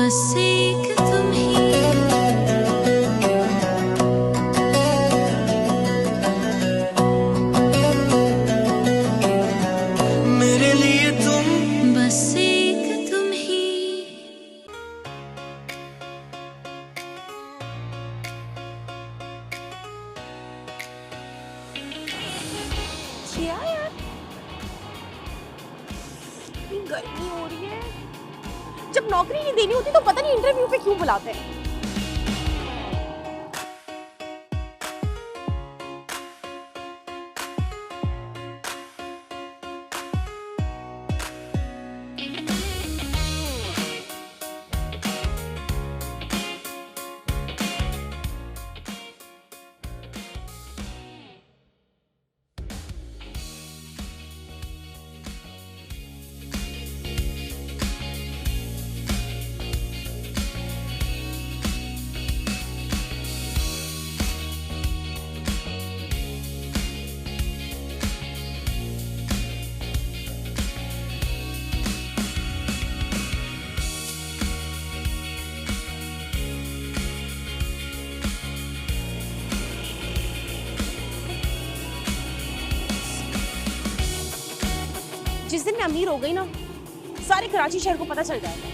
बस एक तुम ही। मेरे लिए तुम बस एक तुम ही। क्या यार, इतनी गर्मी हो रही है। जब नौकरी नहीं देनी होती तो पता नहीं इंटरव्यू पे क्यों बुलाते हैं। जिस दिन मैं अमीर हो गई ना, सारे कराची शहर को पता चल जाएगा।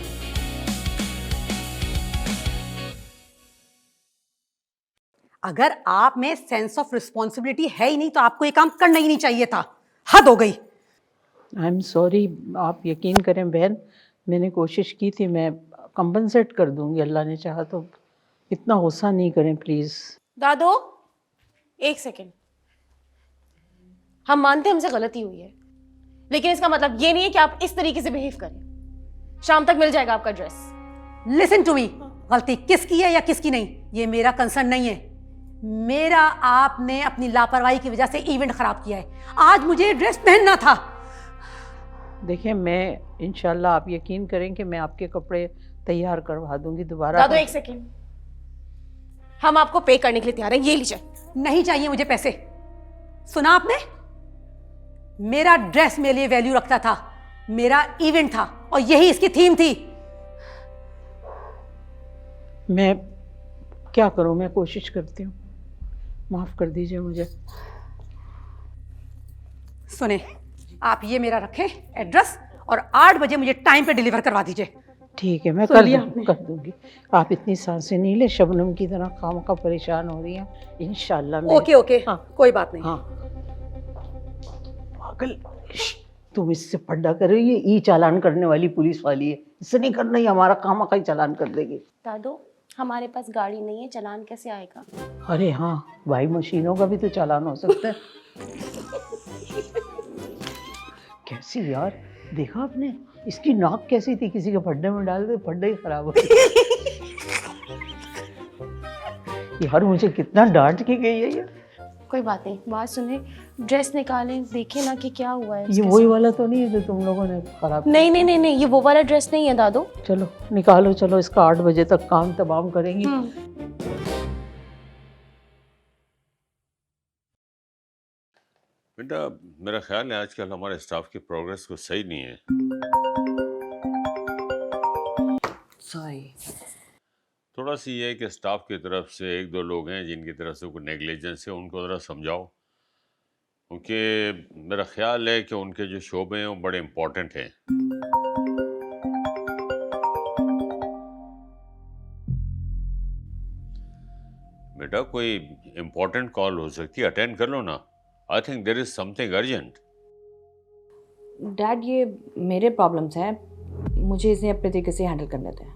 अगर आप में सेंस ऑफ रिस्पॉन्सिबिलिटी है ही नहीं तो आपको ये काम करना ही नहीं चाहिए था। हद हो गई। आई एम सॉरी, आप यकीन करें बहन, मैंने कोशिश की थी, मैं कंपनसेट कर दूंगी, अल्लाह ने चाहा तो। इतना गुस्सा नहीं करें प्लीज़। दादो, एक सेकेंड। हम मानते हैं हमसे गलती हुई है, लेकिन इसका मतलब ये नहीं है कि आप इस तरीके से बिहेव करें। शाम तक मिल जाएगा आपका ड्रेस। लिसन टू मी, गलती किसकी है या किसकी नहीं, ये मेरा कंसर्न नहीं है। मेरा आपने अपनी लापरवाही की वजह से इवेंट खराब किया है। आज मुझे ड्रेस पहनना था। देखिए, मैं इंशाल्लाह, आप यकीन करें कि मैं आपके कपड़े तैयार करवा दूंगी दोबारा। दादो एक सेकेंड, हम आपको पे करने के लिए तैयार हैं, ये लीजिए। नहीं चाहिए मुझे पैसे। सुना आपने? मेरा ड्रेस मेरे लिए वैल्यू रखता था, मेरा इवेंट था और यही इसकी थीम थी। मैं क्या करूं, मैं कोशिश करती हूँ, माफ़ कर दीजिए मुझे। सुने, आप ये मेरा रखें एड्रेस और 8 बजे मुझे टाइम पे डिलीवर करवा दीजिए। ठीक है, मैं सुन लिया कर दूंगी। आप इतनी सांसें नहीं ले, शबनम की तरह खामखा परेशान हो रही हैं। इंशाल्लाह मैं। ओके ओके, हाँ, कोई बात नहीं। हाँ। पागल, तुम इससे पड्डा कर रही है, ई चालान करने वाली पुलिस वाली है, इससे नहीं करना ही, हमारा खामखा ही चालान कर देगी। दादो, हमारे पास गाड़ी नहीं है, चालान कैसे आएगा? अरे हाँ, भाई मशीनों का भी तो चालान हो सकता है। कैसी यार, देखा आपने इसकी नाक कैसी थी, किसी के फड्डे में डाल दे फड्डे ही खराब हो गए। यार मुझे कितना डांट की गई है यार। कोई बात नहीं, बात सुने, ड्रेस निकालें, देखें ना कि क्या हुआ है। ये वही वाला तो नहीं है जो तुम लोगों ने खराब? नहीं नहीं नहीं नहीं, ये वो वाला ड्रेस नहीं है दादो। चलो निकालो, चलो इसका 8 बजे तक काम तमाम करेंगी। बेटा, मेरा ख्याल है आजकल हमारे स्टाफ की प्रोग्रेस कुछ सही नहीं है। सॉरी। थोड़ा सी ये है कि स्टाफ की तरफ से 1-2 लोग हैं जिनकी तरफ से कोई नेग्लिजेंस है, उनको ज़रा समझाओ, क्योंकि मेरा ख्याल है कि उनके जो शोबे हैं वो बड़े इम्पोर्टेंट हैं। बेटा, कोई इम्पोर्टेंट कॉल हो सकती है, अटेंड कर लो ना। I think there is something urgent. Dad, ये मेरे प्रॉब्लम्स हैं, मुझे इसे अपने तरीके से हैंडल करने दें।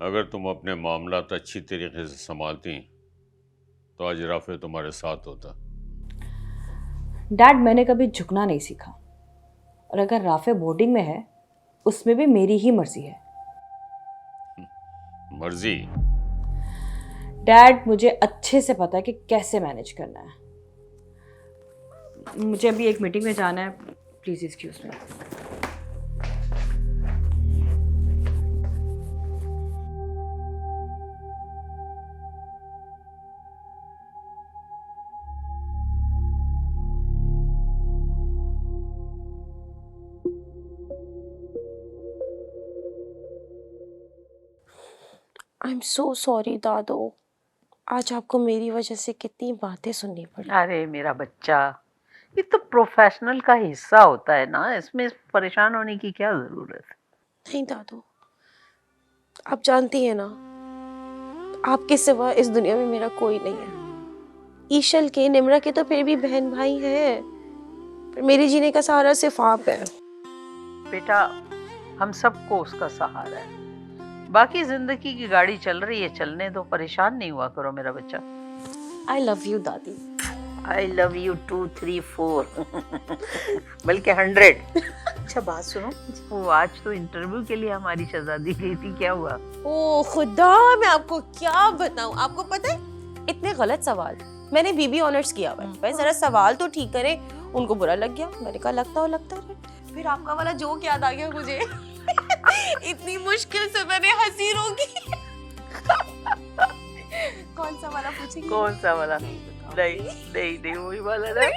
अगर तुम अपने मामलात अच्छी तरीके से संभालती तो आज राफे तुम्हारे साथ होता। डैड, मैंने कभी झुकना नहीं सीखा, और अगर राफे बोर्डिंग में है उसमें भी मेरी ही मर्जी है। मर्जी? डैड, मुझे अच्छे से पता है कि कैसे मैनेज करना है। मुझे अभी एक मीटिंग में जाना है, please excuse me. I am so sorry दादू, आज आपको मेरी वजह से कितनी बातें सुननी पड़ी। अरे मेरा बच्चा, ये तो प्रोफेशनल का हिस्सा होता है ना, इसमें परेशान होने की क्या जरूरत है। नहीं दादू, आप जानती हैं ना, आपके सिवा इस दुनिया में मेरा कोई नहीं है। ईशल के, निम्रा के तो फिर भी बहन भाई हैं, पर मेरे जीने का सहारा सिर्फ आप है। बेटा, हम सबको उसका सहारा है, बाकी जिंदगी की गाड़ी चल रही है, चलने दो, परेशान नहीं हुआ करो मेरा बच्चा। आई लव यू दादी। आई लव यू 2 3 4 बल्कि 100। अच्छा बात सुनो, वो आज तो इंटरव्यू के लिए हमारी शहजादी गई थी, क्या हुआ? ओ खुदा, मैं आपको क्या बताऊं। आपको पता है, इतने गलत सवाल। मैंने बीबी ऑनर्स किया हुआ है, भाई जरा सवाल तो ठीक करे। उनको बुरा लग गया, मैंने कहा लगता रहे। फिर आपका वाला जोक याद आ गया मुझे। इतनी मुश्किल से मैंने हंसी रोकी। कौन सा वाला पूछेंगे? कौन सा वाला? नहीं वही वाला नहीं।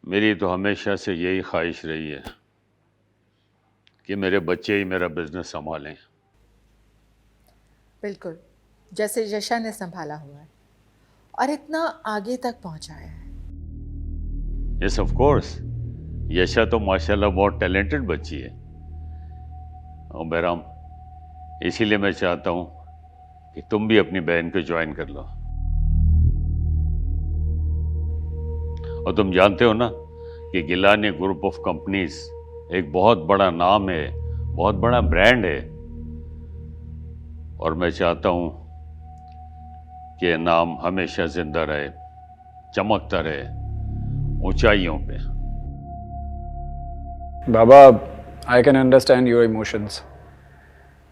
मेरी तो हमेशा से यही ख्वाहिश रही है कि मेरे बच्चे ही मेरा बिजनेस संभालें। बिल्कुल, जैसे यशा ने संभाला हुआ है और इतना आगे तक पहुंचाया है। यस ऑफ कोर्स, यशा तो माशाल्लाह बहुत टैलेंटेड बच्ची है। और बहराम, इसीलिए मैं चाहता हूं कि तुम भी अपनी बहन को ज्वाइन कर लो। और तुम जानते हो ना कि गिलानी ग्रुप ऑफ कंपनीज एक बहुत बड़ा नाम है, बहुत बड़ा ब्रांड है, और मैं चाहता हूं कि ये नाम हमेशा जिंदा रहे, चमकता रहे ऊंचाइयों पे। बाबा, I can understand your emotions,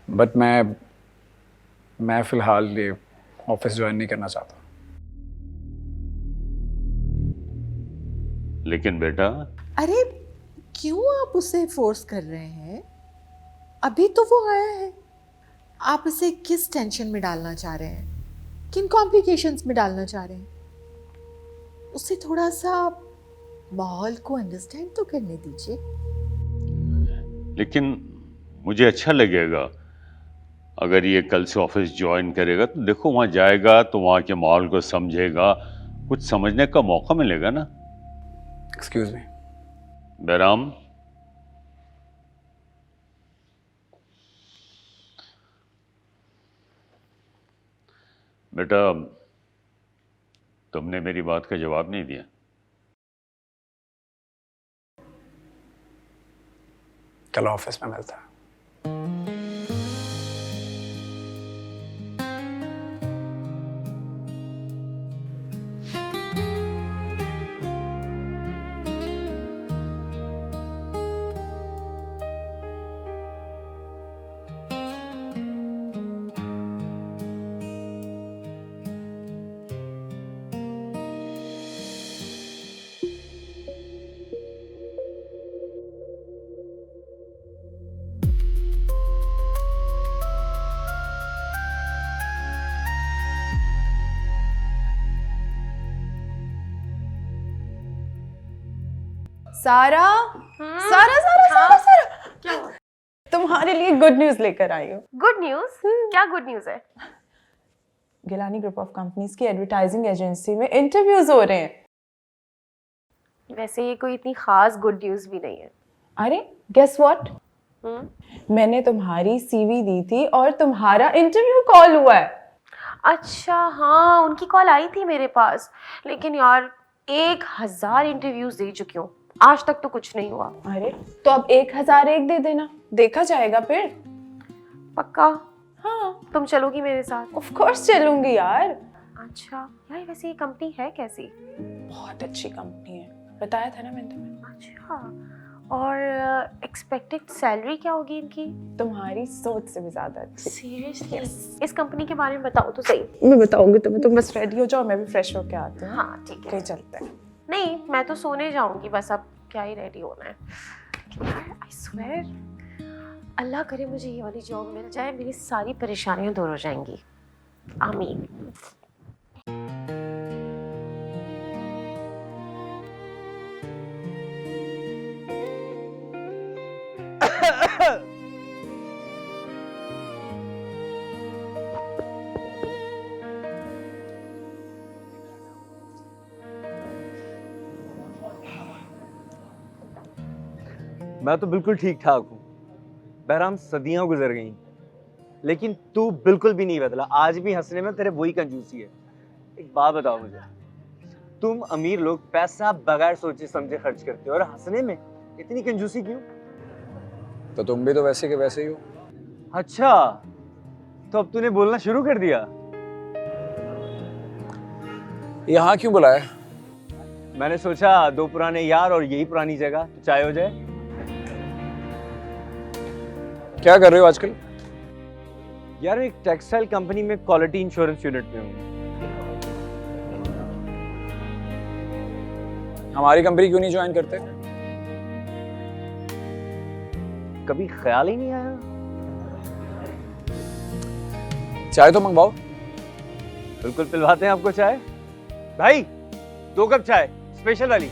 but मैं फिलहाल ये ऑफिस ज्वाइन नहीं करना चाहता। लेकिन बेटा, अरे क्यों आप उसे फोर्स कर रहे हैं? अभी तो वो आया है। आप उसे किस टेंशन में डालना चाह रहे हैं? किन कॉम्प्लिकेशंस में डालना चाह रहे हैं? उसे थोड़ा सा माहौल को अंडरस्टैंड तो करने दीजिए। लेकिन मुझे अच्छा लगेगा अगर ये कल से ऑफिस ज्वाइन करेगा। तो देखो, वहाँ जाएगा तो वहाँ के माहौल को समझेगा, कुछ समझने का मौका मिलेगा ना। Excuse me. बहराम, बेटा, तुमने मेरी बात का जवाब नहीं दिया। कल ऑफिस में मिलता है। सारा सारा सारा सारा सारा क्या हुआ? तुम्हारे लिए गुड न्यूज लेकर आई हूँ। Good news? क्या गुड न्यूज है? गिलानी ग्रुप ऑफ कंपनीज की एडवर्टाइजिंग एजेंसी में इंटरव्यूज हो रहे हैं। वैसे ये कोई इतनी खास गुड न्यूज भी नहीं है। अरे गेस व्हाट, मैंने तुम्हारी सीवी दी थी और तुम्हारा इंटरव्यू कॉल हुआ है। अच्छा हाँ, उनकी कॉल आई थी मेरे पास, लेकिन यार 1000 इंटरव्यूज दे चुकी हूँ, आज तक तो कुछ नहीं हुआ। अरे तो अब 1001 दे देना, देखा जाएगा फिर। पक्का? हाँ, तुम चलोगी मेरे साथ? ऑफ कोर्स चलूंगी यार। अच्छा यार, वैसे ये कंपनी है कैसी? बहुत अच्छी कंपनी है, बताया था ना मैंने तुम्हें। अच्छा, और एक्सपेक्टेड सैलरी क्या होगी इनकी? तुम्हारी सोच से भी ज्यादा अच्छी। सीरियसली? इस कंपनी के बारे में बताओ तो सही। मैं बताऊंगी तुम्हें, तुम बस रेडी हो जाओ, मैं भी फ्रेश होके आती हूँ। हाँ ठीक है। कहीं चलते हैं। नहीं, मैं तो सोने जाऊंगी बस, अब क्या ही रेडी होना है यार। आई स्वेयर, अल्लाह करे मुझे ये वाली जॉब मिल जाए, मेरी सारी परेशानियां दूर हो जाएंगी। आमीन। मैं तो बिल्कुल ठीक ठाक हूँ। बहरहाम सदियां गुजर गईं, लेकिन तू बिल्कुल भी नहीं बदला। आज भी हंसने में तेरे वही कंजूसी है। एक बात बताओ मुझे, तुम अमीर लोग पैसा बगैर सोचे समझे खर्च करते हो और हंसने में इतनी कंजूसी क्यों? तो तुम भी तो वैसे के वैसे ही हो। अच्छा, तो अब तूने बोलना शुरू कर दिया। यहाँ क्यों बुलाया? मैंने सोचा दो पुराने यार और यही पुरानी जगह, तो चाय हो जाए। क्या कर रहे हो आजकल? यार एक टेक्सटाइल कंपनी में क्वालिटी इंश्योरेंस यूनिट में हूँ। हमारी कंपनी क्यों नहीं ज्वाइन करते? कभी ख्याल ही नहीं आया। चाय तो मंगवाओ। बिल्कुल पिलवाते हैं आपको चाय। भाई 2 कप चाय स्पेशल वाली।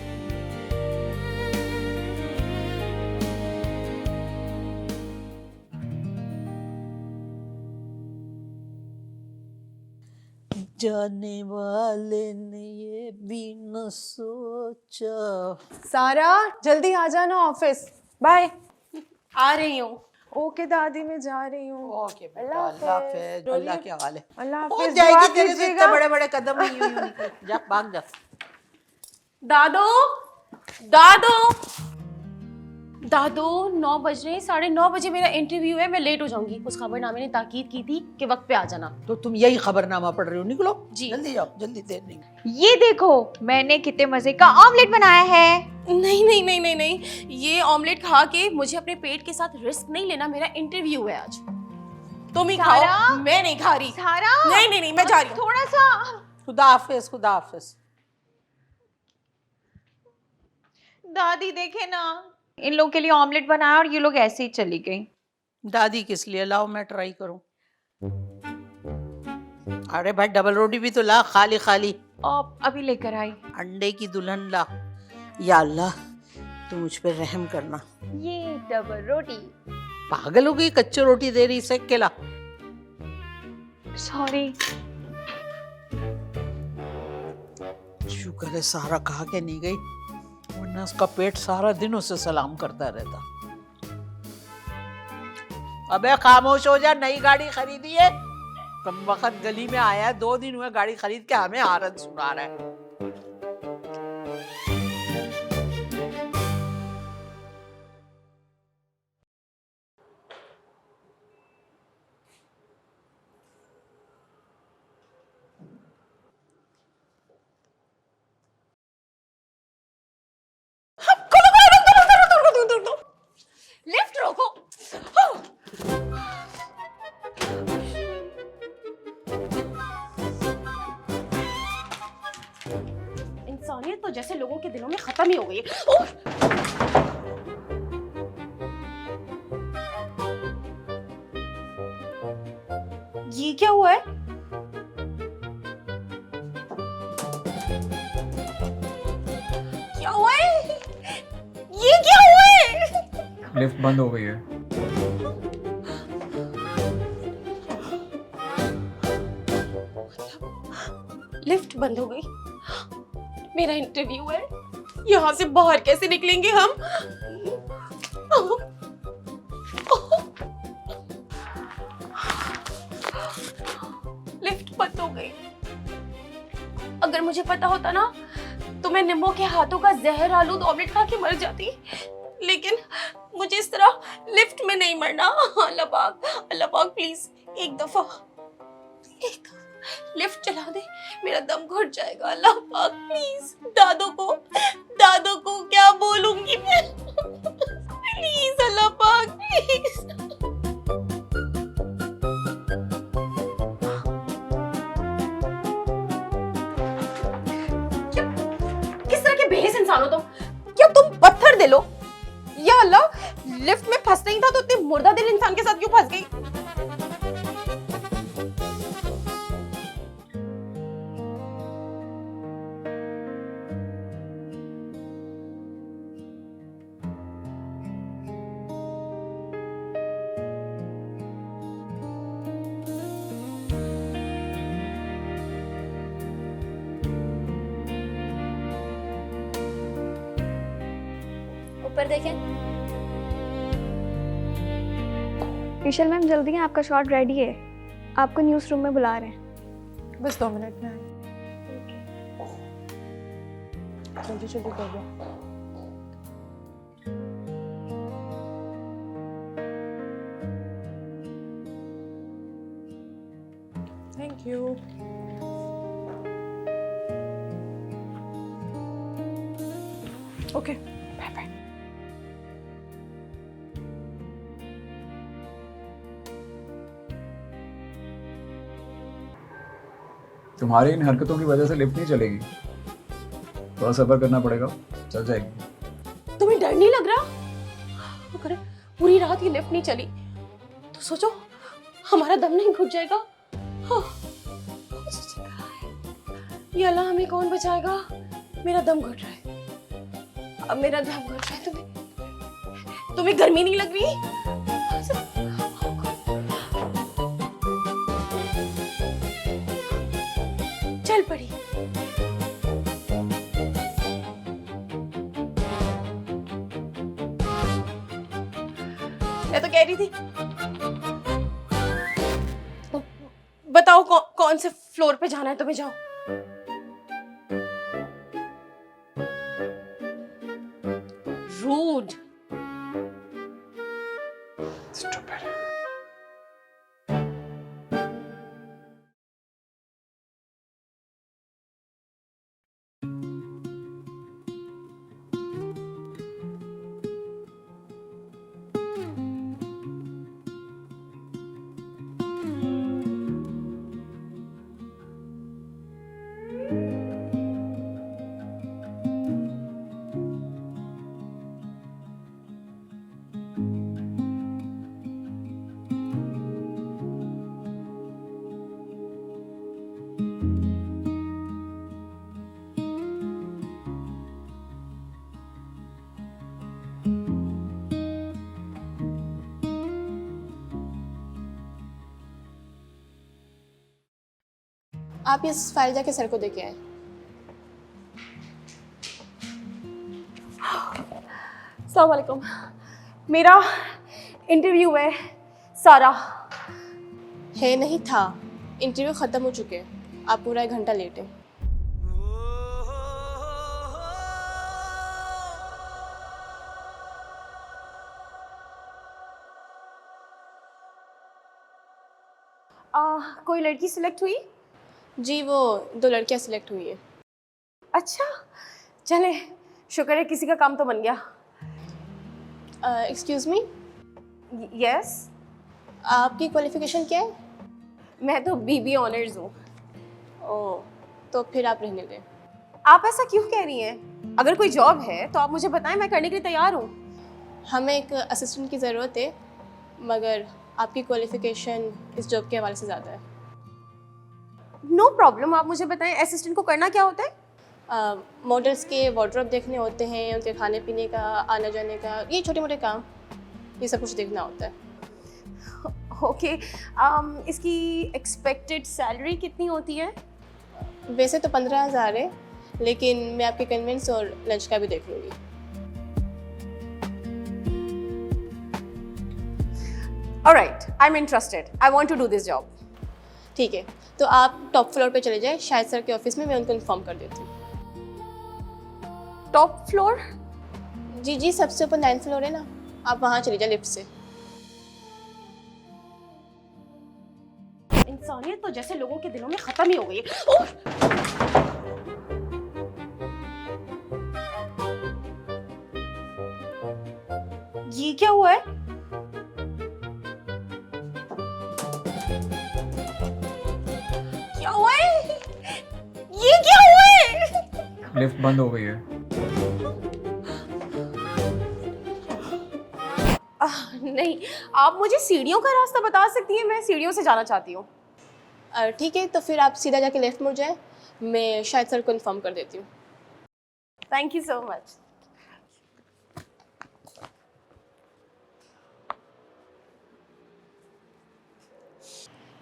जाने वाले ने ये भी न सोचा। सारा जल्दी आ जाना ऑफिस। बाय। आ रही हूँ। ओके दादी, मैं जा रही हूँ। ओके बेटा, अल्लाह हाफिज। अल्लाह क्या हाल है? अल्लाह हो हाफिज। जाएगी दुआ तेरे से कीजिएगा। इतने बड़े बड़े कदम नहीं यूं निकल। जा भाग जा। दादू, दादू, दादू 9 बज रहे हैं, 9:30 बजे मेरा इंटरव्यू है, मैं लेट हो जाऊंगी। उस खबरनामे ने ताकीद की थी कि वक्त पे आ जाना। तो तुम यही खबरनामा पढ़ रही हो? निकलो जी। जल्दी जाओ, जल्दी, देर नहीं। ये देखो, मैंने कितने मजे का ऑमलेट बनाया है। नहीं नहीं नहीं नहीं नहीं, ये ऑमलेट खा के मुझे अपने पेट के साथ रिस्क नहीं लेना। मेरा इंटरव्यू है आज। तुम ही खाओ, मैं नहीं खा रही। सारा नहीं नहीं नहीं, मैं जा रही हूँ। थोड़ा सा। खुदा हाफिज, खुदा हाफिज। दादी देखे ना, इन लोगों के लिए ऑमलेट बनाया और ये लोग ऐसे ही चली गई। दादी किस लिए? लाओ मैं ट्राई करूं। अरे भाई डबल रोटी भी तो ला, खाली खाली। और अभी लेकर आई। अंडे की दुल्हन ला। या अल्लाह, तू मुझ पे रहम करना। ये डबल रोटी। पागल हो गई, कच्ची रोटी दे रही, सेक के ला। सॉरी। शुक्र है सारा कहा के नहीं गई, वरना उसका पेट सारा दिन उसे सलाम करता रहता। अबे खामोश हो जा, नई गाड़ी खरीदी है? कम वक्त गली में आया है, 2 दिन हुए गाड़ी खरीद के हमें आरत सुना रहा है। लिफ्ट रोको। इंसानियत तो जैसे लोगों के दिलों में खत्म ही हो गई है। ओह! ये क्या हुआ है? क्या हुआ है? ये क्या हुआ है? लिफ्ट बंद हो गई है। लिफ्ट बंद हो गई। मेरा इंटरव्यू है, यहाँ से बाहर कैसे निकलेंगे हम? लिफ्ट बंद हो गई। अगर मुझे पता होता ना तो मैं निम्बो के हाथों का जहर आलूद ऑमलेट खा के मर जाती, लेकिन मुझे इस तरह लिफ्ट में नहीं मरना। अल्लाह पाक प्लीज एक दफा लिफ्ट चला दे, मेरा दम घुट जाएगा। अल्लाह पाक प्लीज। दादो को क्या बोलूंगी मैं? प्लीज अल्लाह पाक प्लीज। किस तरह के बेहिस इंसान हो तुम? क्या तुम पत्थर दिल हो? या अल्लाह, लिफ्ट में फंसना ही था तो इतने मुर्दा दिल इंसान के साथ क्यों फंस गई? ऊपर देखें। विशाल मैम जल्दी हैं, आपका शॉट रेडी है, आपको न्यूज़ रूम में बुला रहे हैं। बस 2 मिनट में जल्दी जल्दी कर दो। Thank you. Okay bye bye. तुम्हारी इन हरकतों की वजह से लिफ्ट नहीं चलेगी, थोड़ा सब्र करना पड़ेगा, चल जाएगी। तुम्हें डर नहीं लग रहा? अगर पूरी रात ये लिफ्ट नहीं चली तो सोचो हमारा दम नहीं घुट जाएगा। हाँ। ये अल्लाह हमें कौन बचाएगा? मेरा दम घुट रहा है, अब मेरा दम घुट रहा है। तुम्हें गर्मी नहीं लग रही? चल पड़ी। मैं तो कह रही थी, बताओ कौन से फ्लोर पे जाना है तुम्हें, जाओ। रूड। आप इस फाइल जाके सर को देके आए। अस्सलाम वालेकुम, मेरा इंटरव्यू है सारा। है नहीं था, इंटरव्यू ख़त्म हो चुके हैं, आप पूरा 1 घंटा लेट हैं। कोई लड़की सिलेक्ट हुई? जी वो 2 लड़कियां सिलेक्ट हुई है। अच्छा चले, शुक्र है किसी का काम तो बन गया। Excuse me, yes. आपकी क्वालिफिकेशन क्या है? मैं तो बीबी ऑनर्स हूँ। ओह, तो फिर आप रहने दें। आप ऐसा क्यों कह रही हैं? अगर कोई जॉब है तो आप मुझे बताएं, मैं करने के लिए तैयार हूँ। हमें एक असिस्टेंट की ज़रूरत है, मगर आपकी क्वालिफिकेशन इस जॉब के हवाले से ज़्यादा है। नो प्रॉब्लम, आप मुझे बताएं असिस्टेंट को करना क्या होता है? मॉडल्स के वार्डरोब देखने होते हैं, उनके खाने पीने का, आने जाने का, ये छोटे मोटे काम, ये सब कुछ देखना होता है। ओके इसकी एक्सपेक्टेड सैलरी कितनी होती है? वैसे तो 15,000 है, लेकिन मैं आपके कन्वेंस और लंच का भी देख लूँगी। Alright, I am interested, I want to do this job. ठीक है, तो आप टॉप फ्लोर पे चले जाए, शायद सर के ऑफिस में, मैं उनको इन्फॉर्म कर देती हूँ। Top floor? जी जी, सबसे ऊपर 9th फ्लोर है ना, आप वहाँ चले जाए लिफ्ट से। इंसानियत तो जैसे लोगों के दिलों में खत्म ही हो गई है। ये क्या हुआ है? क्या हुआ है? ये क्या हुआ है? लिफ्ट बंद हो गई है। नहीं, आप मुझे सीढ़ियों का रास्ता बता सकती हैं, मैं सीढ़ियों से जाना चाहती हूँ। ठीक है, तो फिर आप सीधा जाके लेफ्ट मुड़ जाए, मैं शायद सर को इन्फॉर्म कर देती हूँ। Thank you so much.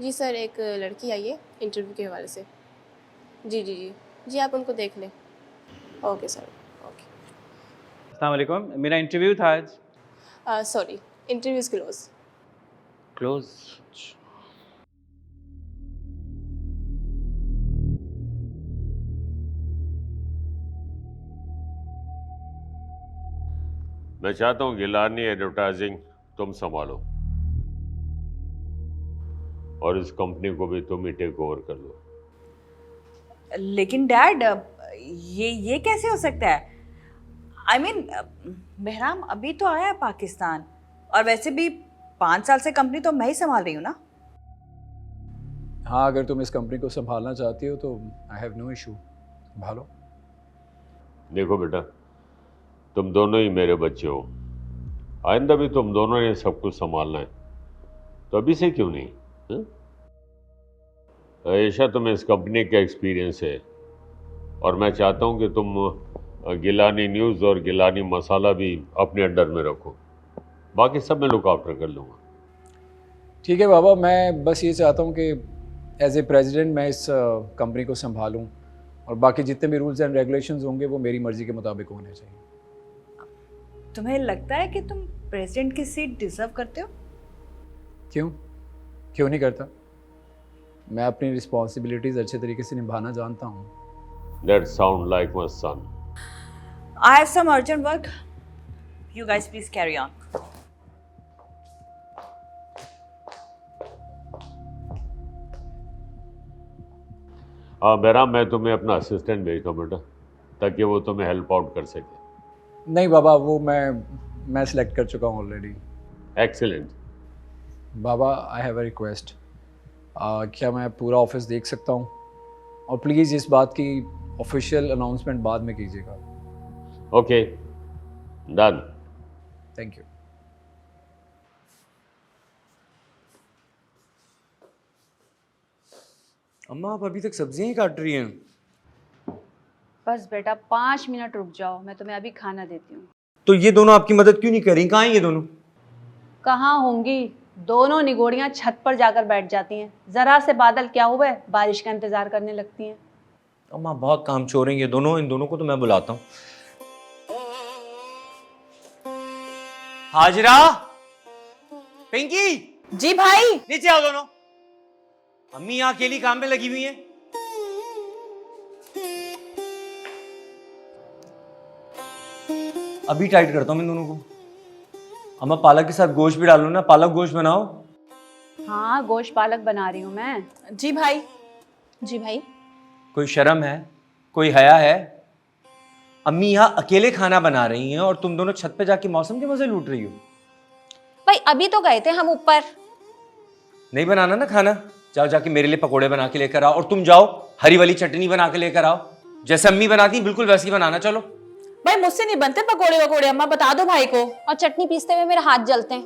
जी सर, एक लड़की आई है इंटरव्यू के हवाले से। जी जी जी जी, आप उनको देख लें। Okay sir, okay. अस्सलाम वालेकुम, मेरा इंटरव्यू था आज। Sorry, interview is close. Close. मैं चाहता हूँ गिलानी एडवर्टाइजिंग तुम संभालो और इस कंपनी को भी तुम ही टेक ओवर कर लो। लेकिन डैड, ये कैसे हो सकता है? आई मीन बहराम अभी तो आया है पाकिस्तान, और वैसे भी 5 साल से कंपनी तो मैं ही संभाल रही हूँ ना। हाँ, अगर तुम इस कंपनी को संभालना चाहती हो तो आई हैव नो इशू, संभालो। देखो बेटा, तुम दोनों ही मेरे बच्चे हो, आइंदा भी तुम दोनों ने सब कुछ संभालना है, तो अभी से क्यों नहीं? आयशा, तुम्हें इस कंपनी का एक्सपीरियंस है और मैं चाहता हूँ कि तुम गिलानी न्यूज़ और गिलानी मसाला भी अपने अंडर में रखो, बाकी सब मैं लुक आफ्टर कर लूँगा। ठीक है बाबा, मैं बस ये चाहता हूँ कि एज ए प्रेसिडेंट मैं इस कंपनी को संभालूँ और बाकी जितने भी रूल्स एंड रेगुलेशंस होंगे वो मेरी मर्ज़ी के मुताबिक होने चाहिए। तुम्हें लगता है कि तुम प्रेसिडेंट की सीट डिजर्व करते हो? क्यों नहीं करता? मैं अपनी रिस्पॉन्सिबिलिटीज़ अच्छे तरीके से निभाना जानता हूँ। That sound like my son. I have some urgent work. You guys please carry on. हाँ बहराम, मैं तुम्हें अपना असिस्टेंट भेजता हूँ बेटा, ताकि वो तुम्हें हेल्प आउट कर सके। नहीं बाबा, वो मैं सिलेक्ट कर चुका हूँ already. Excellent. Baba, I have a request. क्या मैं पूरा ऑफिस देख सकता हूँ? और प्लीज़ इस बात की ऑफिशियल अनाउंसमेंट बाद में कीजिएगा। Okay, done. Thank you. अम्मा, आप अभी तक सब्जियां ही काट रही हैं? बस बेटा 5 मिनट रुक जाओ, मैं तुम्हें अभी खाना देती हूँ। तो ये दोनों आपकी मदद क्यों नहीं कर रही? कहाँ हैं ये दोनों? कहाँ होंगी, दोनों निगोड़ियाँ छत पर जाकर बैठ जाती हैं। जरा से बादल क्या हुआ है, बारिश का इंतजार करने लगती हैं। अम्मा, बहुत काम चोर हैं ये दोनों, इन दोनों को तो मैं बुलाता हूँ। हाजरा, पिंकी, जी भाई। नीचे आओ दोनों। अम्मी यहाँ अकेली काम में लगी हुई हैं। अभी टाइट करता हूँ इन दोनों को। अम्मा, पालक के साथ गोश्त भी डालो ना, पालक गोश्त बनाओ। हाँ, गोश्त पालक बना रही हूँ मैं। जी भाई। जी भाई। कोई शर्म है, कोई हया है? अम्मी यहाँ अकेले खाना बना रही हैं और तुम दोनों छत पे जाके मौसम के मजे लूट रही हो। भाई अभी तो गए थे हम ऊपर। नहीं बनाना ना खाना, जाओ जाके मेरे लिए पकोड़े बना के लेकर आओ, और तुम जाओ हरी वाली चटनी बना के लेकर आओ, जैसे अम्मी बनाती बिल्कुल वैसे ही बनाना। चलो भाई, मुझसे नहीं बनते पकोड़े वकोड़े, अम्मा बता दो भाई को। और चटनी पीसते हुए मेरे हाथ जलते हैं।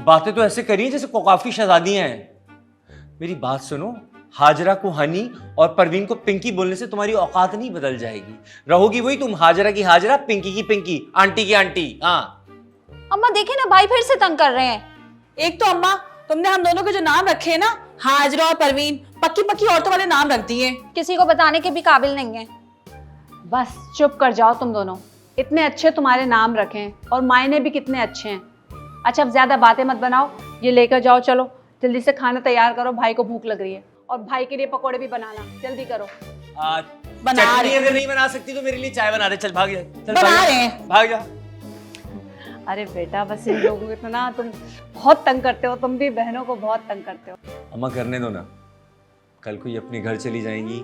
बातें तो ऐसे करिए जैसे काफी शहजादियां हैं। मेरी बात सुनो, हाजरा को हनी और परवीन को पिंकी बोलने से तुम्हारी औकात नहीं बदल जाएगी। रहोगी वही तुम, हाजरा की हाजरा, पिंकी की पिंकी, आंटी की आंटी। हाँ अम्मा देखे ना, भाई फिर से तंग कर रहे हैं। एक तो अम्मा, तुमने हम दोनों के जो नाम रखे हैं ना, हाजरा और परवीन, पक्की पक्की औरतों वाले नाम रख दिए। किसी को बताने के भी काबिल नहीं है। बस चुप कर जाओ तुम दोनों, इतने अच्छे तुम्हारे नाम रखें और मायने भी कितने अच्छे हैं। अच्छा, अब ज्यादा बातें मत बनाओ, ये लेकर जाओ, चलो जल्दी से खाना तैयार करो, भाई को भूख लग रही है। और भाई के लिए पकोड़े भी बनाना, जल्दी करो। चटनी अगर नहीं बना सकती तो मेरे लिए चाय बना दे। चल भाग जा, चल बना रहे हैं। भाग जा। अरे बेटा, बस इन लोगों को इतना तुम बहुत तंग करते हो, तुम भी बहनों को बहुत तंग करते हो। अम्मा करने दो ना, कल को ये अपने घर चली जाएंगी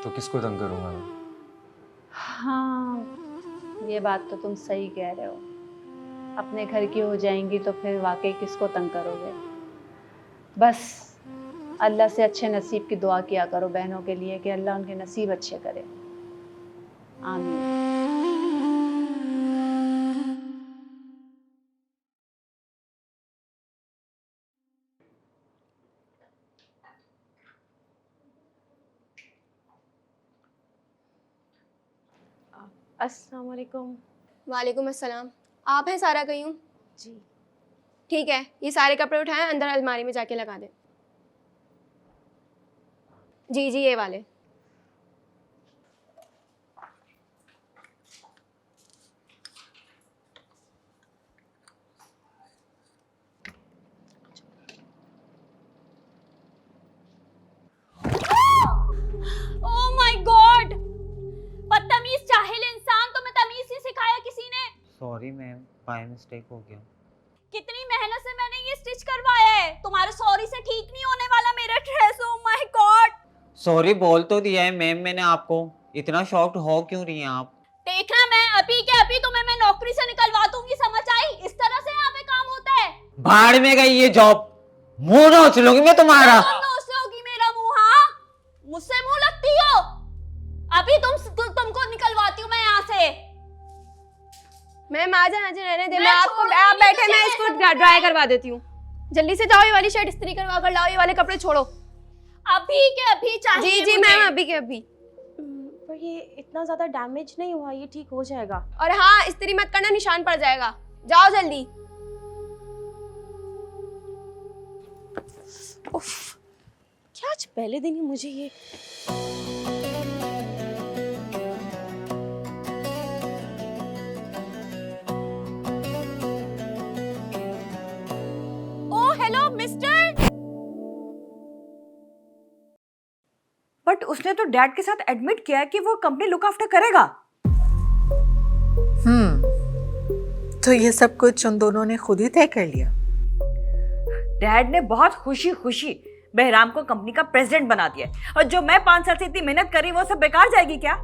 तो किसको तंग करूंगा मैं? हाँ, ये बात तो तुम सही कह रहे हो। अपने घर की हो जाएंगी तो फिर वाकई किसको तंग करोगे। बस अल्लाह से अच्छे नसीब की दुआ किया करो बहनों के लिए, कि अल्लाह उनके नसीब अच्छे करे। आमीन। अस्सलाम वालेकुम। वालेकुम अस्सलाम। आप हैं सारा कयूम? जी। ठीक है, ये सारे कपड़े उठाएं, अंदर अलमारी में जाके लगा दें। जी जी, ये वाले। बाय मिस्टेक हो गया। कितनी मेहनत से मैंने ये स्टिच करवाया है, तुम्हारे सॉरी से ठीक नहीं होने वाला मेरा dress. Oh my God. Sorry बोल तो दिया है मैम मैंने आपको, इतना शॉक्ड हो क्यों रही हैं आप? देखना मैं अभी के अभी तुम्हें मैं नौकरी से निकलवा दूंगी, समझ आई? इस तरह से यहाँ पे काम होता है। भाड़ में गई ये जॉब, मुंह नोच लूंगी मैं तुम्हारा। तुम नोच लोगी मेरा मुंह? हाँ, मुझसे मुंह लगती हो। अभी तुमको निकलवाती हूँ मैं यहाँ से। मैम आ जाना रहने दे, मैं आपको आप बैठे, मैं इसको ड्राई करवा देती हूँ। जल्दी से जाओ, ये वाली शर्ट इस्त्री करवा कर लाओ, ये वाले कपड़े छोड़ो। अभी के अभी चाहिए। जी जी मैम, अभी के अभी। पर ये इतना ज्यादा डैमेज नहीं हुआ, ये ठीक हो जाएगा। और हाँ, इस्त्री मत करना, निशान पड़ जाएगा। जाओ जल्दी। उफ, क्या आज पहले दिन ही मुझे ये हेलो मिस्टर। बट उसने तो डैड के साथ एडमिट किया है कि वो कंपनी लुक आफ्टर करेगा। तो ये सब कुछ उन दोनों ने खुद ही तय कर लिया। डैड ने बहुत खुशी खुशी बहराम को कंपनी का प्रेसिडेंट बना दिया, और जो मैं 5 साल से इतनी मेहनत करी वो सब बेकार जाएगी क्या?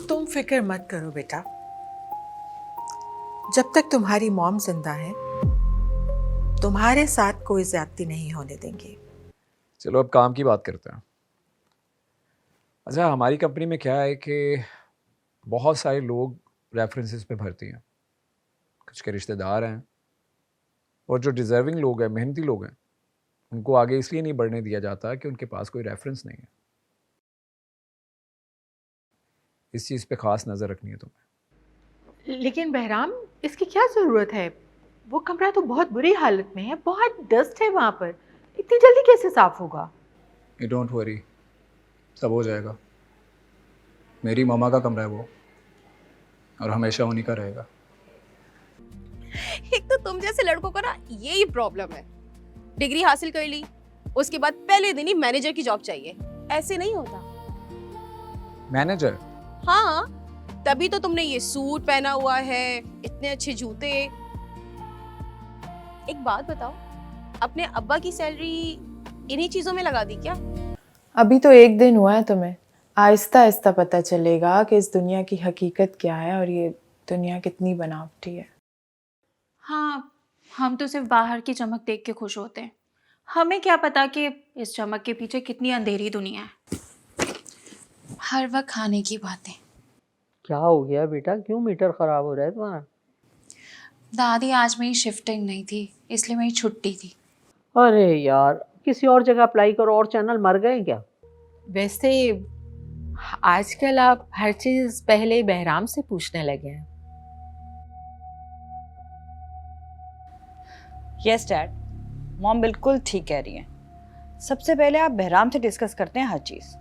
तुम फिक्र मत करो बेटा, जब तक तुम्हारी मॉम जिंदा है तुम्हारे साथ कोई ज्यादती नहीं होने देंगे। चलो अब काम की बात करते हैं। अच्छा, हमारी कंपनी में क्या है कि बहुत सारे लोग रेफरेंसेस पे भरती हैं, कुछ के रिश्तेदार हैं, और जो डिज़र्विंग लोग हैं, मेहनती लोग हैं, उनको आगे इसलिए नहीं बढ़ने दिया जाता कि उनके पास कोई रेफरेंस नहीं है। इस चीज़ पे ख़ास नज़र रखनी है तुम्हें। लेकिन बहराम, इसकी क्या जरूरत है? वो कमरा तो बहुत बुरी हालत में है, बहुत डस्ट है वहाँ पर, इतनी जल्दी कैसे साफ होगा? यू डोंट वरी, सब हो जाएगा। मेरी मामा का कमरा है वो, और हमेशा उन्हीं का रहेगा। एक तो तुम जैसे लड़कों का ना यही प्रॉब्लम है, डिग्री हासिल कर ली, उसके बाद पहले दिन ही मैनेजर की जॉब चाहिए। ऐसे नहीं होता। मैनेजर? हाँ, तभी तो तुमने ये सूट पहना हुआ है, इतने अच्छे जूते। एक बात बताओ, अपने अब्बा की सैलरी इन्हीं चीजों में लगा दी क्या? अभी तो एक दिन हुआ है तुम्हें, आहिस्ता आहिस्ता पता चलेगा कि इस दुनिया की हकीकत क्या है और ये दुनिया कितनी बनावटी है। हाँ, हम तो सिर्फ बाहर की चमक देख के खुश होते हैं, हमें क्या पता कि इस चमक के पीछे कितनी अंधेरी दुनिया है। हर वक्त खाने की बातें। क्या हो गया बेटा, क्यों मीटर खराब हो रहा है तुम्हारा? दादी, आज मेरी शिफ्टिंग नहीं थी, इसलिए मेरी छुट्टी थी। अरे यार, किसी और जगह अप्लाई करो, और चैनल मर गए क्या? वैसे आजकल आप हर चीज पहले बहराम से पूछने लगे हैं। यस डैड, मॉम बिल्कुल ठीक कह रही हैं। सबसे पहले आप बहराम से डिस्कस करते हैं हर चीज़।